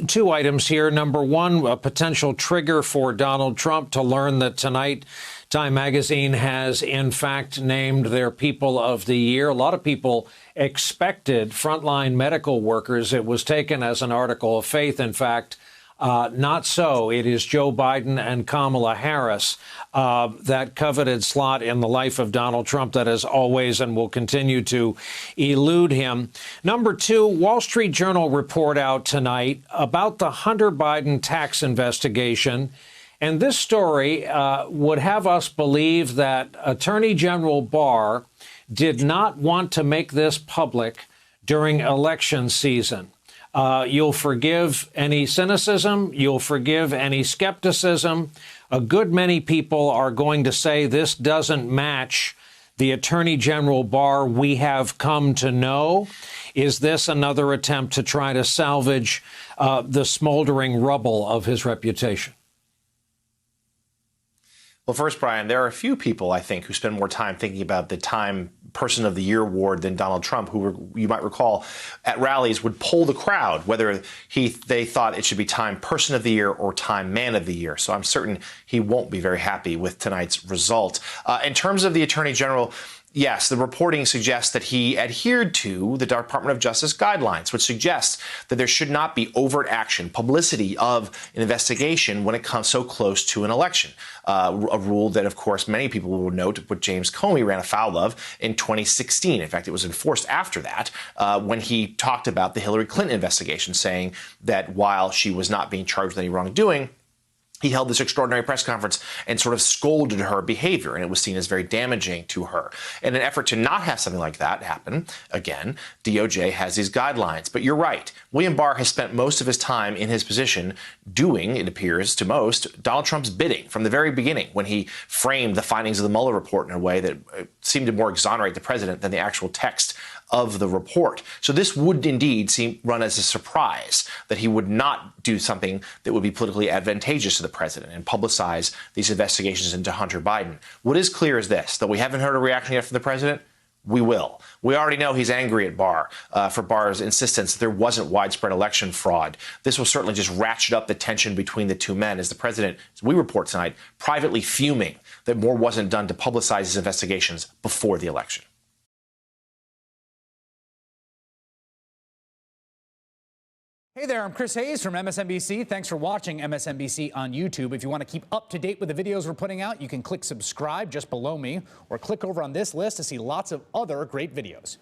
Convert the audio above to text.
two items here. Number one, a potential trigger for Donald Trump to learn that tonight Time magazine has, in fact, named their People of the Year. A lot of people expected frontline medical workers. It was taken as an article of faith, in fact. Not so. It is Joe Biden and Kamala Harris, that coveted slot in the life of Donald Trump that has always and will continue to elude him. Number two, Wall Street Journal report out tonight about the Hunter Biden tax investigation. And this story would have us believe that Attorney General Barr did not want to make this public during election season. You'll forgive any cynicism. You'll forgive any skepticism. A good many people are going to say this doesn't match the Attorney General Barr we have come to know. Is this another attempt to try to salvage the smoldering rubble of his reputation? Well, first, Brian, there are a few people, I think, who spend more time thinking about the Time Person of the Year award than Donald Trump, who you might recall at rallies would poll the crowd whether they thought it should be Time Person of the Year or Time Man of the Year. So I'm certain he won't be very happy with tonight's result. In terms of the Attorney General, yes, the reporting suggests that he adhered to the Department of Justice guidelines, which suggests that there should not be overt action, publicity of an investigation when it comes so close to an election. A rule that, of course, many people will note what James Comey ran afoul of in 2016. In fact, it was enforced after that when he talked about the Hillary Clinton investigation, saying that while she was not being charged with any wrongdoing, he held this extraordinary press conference and sort of scolded her behavior, and it was seen as very damaging to her. In an effort to not have something like that happen, again, DOJ has these guidelines. But you're right. William Barr has spent most of his time in his position doing, it appears to most, Donald Trump's bidding from the very beginning when he framed the findings of the Mueller report in a way that seemed to more exonerate the president than the actual text of the report. So this would indeed run as a surprise that he would not do something that would be politically advantageous to the president and publicize these investigations into Hunter Biden. What is clear is this, that we haven't heard a reaction yet from the president. We will. We already know he's angry at Barr for Barr's insistence that there wasn't widespread election fraud. This will certainly just ratchet up the tension between the two men as the president, as we report tonight, privately fuming that more wasn't done to publicize his investigations before the election. Hey there, I'm Chris Hayes from MSNBC. Thanks for watching MSNBC on YouTube. If you want to keep up to date with the videos we're putting out, you can click subscribe just below me or click over on this list to see lots of other great videos.